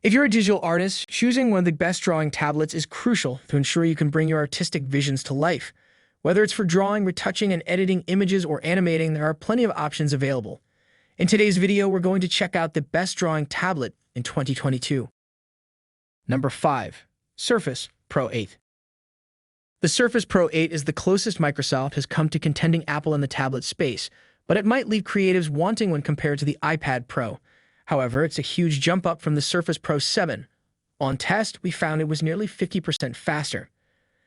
If you're a digital artist, choosing one of the best drawing tablets is crucial to ensure you can bring your artistic visions to life. Whether it's for drawing, retouching, and editing images or animating, there are plenty of options available. In today's video, we're going to check out the best drawing tablet in 2022. Number 5. Surface Pro 8. The Surface Pro 8 is the closest Microsoft has come to contending Apple in the tablet space, but it might leave creatives wanting when compared to the iPad Pro. However, it's a huge jump up from the Surface Pro 7. On test, we found it was nearly 50% faster.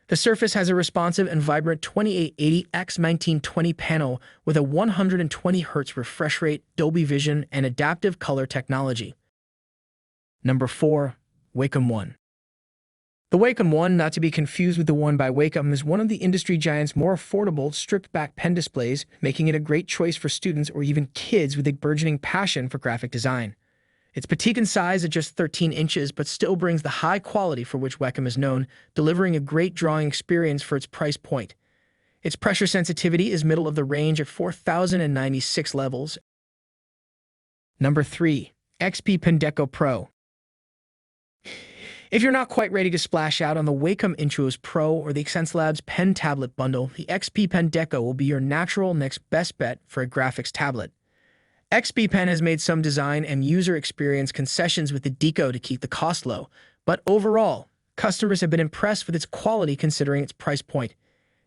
The Surface has a responsive and vibrant 2880x1920 panel with a 120Hz refresh rate, Dolby Vision, and adaptive color technology. Number 4. Wacom One. The Wacom One, not to be confused with the one by Wacom, is one of the industry giant's more affordable, stripped-back pen displays, making it a great choice for students or even kids with a burgeoning passion for graphic design. It's petite in size at just 13 inches, but still brings the high quality for which Wacom is known, delivering a great drawing experience for its price point. Its pressure sensitivity is middle of the range at 4,096 levels. Number 3. XP Pen Deco Pro. If you're not quite ready to splash out on the Wacom Intuos Pro or the Xencelabs pen tablet bundle, the XP Pen Deco will be your natural next best bet for a graphics tablet. XP Pen has made some design and user experience concessions with the Deco to keep the cost low, but overall, customers have been impressed with its quality considering its price point.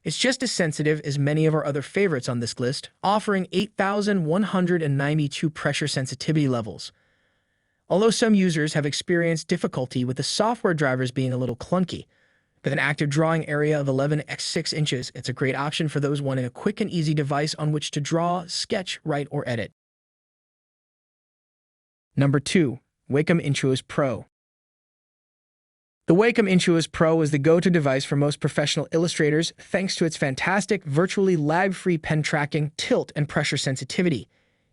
It's just as sensitive as many of our other favorites on this list, offering 8,192 pressure sensitivity levels. Although some users have experienced difficulty with the software drivers being a little clunky, with an active drawing area of 11x6 inches, it's a great option for those wanting a quick and easy device on which to draw, sketch, write, or edit. Number 2. Wacom Intuos Pro. The Wacom Intuos Pro is the go-to device for most professional illustrators thanks to its fantastic, virtually lag-free pen tracking, tilt, and pressure sensitivity,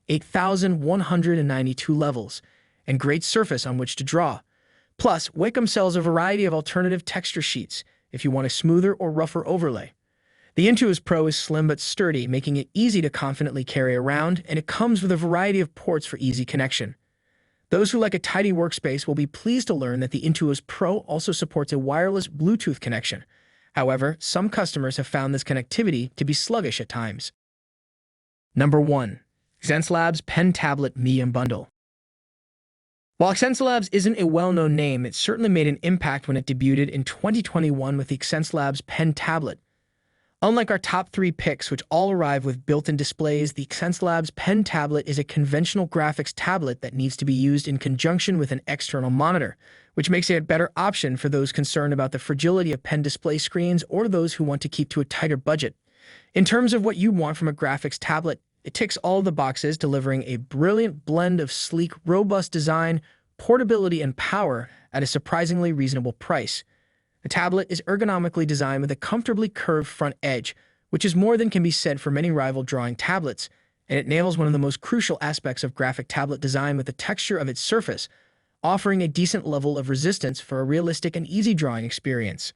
8,192 levels, and great surface on which to draw. Plus, Wacom sells a variety of alternative texture sheets if you want a smoother or rougher overlay. The Intuos Pro is slim but sturdy, making it easy to confidently carry around, and it comes with a variety of ports for easy connection. Those who like a tidy workspace will be pleased to learn that the Intuos Pro also supports a wireless Bluetooth connection. However, some customers have found this connectivity to be sluggish at times. Number 1. Xencelabs Pen Tablet Medium Bundle. While Xencelabs isn't a well-known name, it certainly made an impact when it debuted in 2021 with the Xencelabs Pen Tablet. Unlike our top 3 picks, which all arrive with built-in displays, the Xencelabs Pen Tablet is a conventional graphics tablet that needs to be used in conjunction with an external monitor, which makes it a better option for those concerned about the fragility of pen display screens or those who want to keep to a tighter budget. In terms of what you want from a graphics tablet, it ticks all of the boxes, delivering a brilliant blend of sleek, robust design, portability, and power at a surprisingly reasonable price. The tablet is ergonomically designed with a comfortably curved front edge, which is more than can be said for many rival drawing tablets, and it nails one of the most crucial aspects of graphic tablet design with the texture of its surface, offering a decent level of resistance for a realistic and easy drawing experience.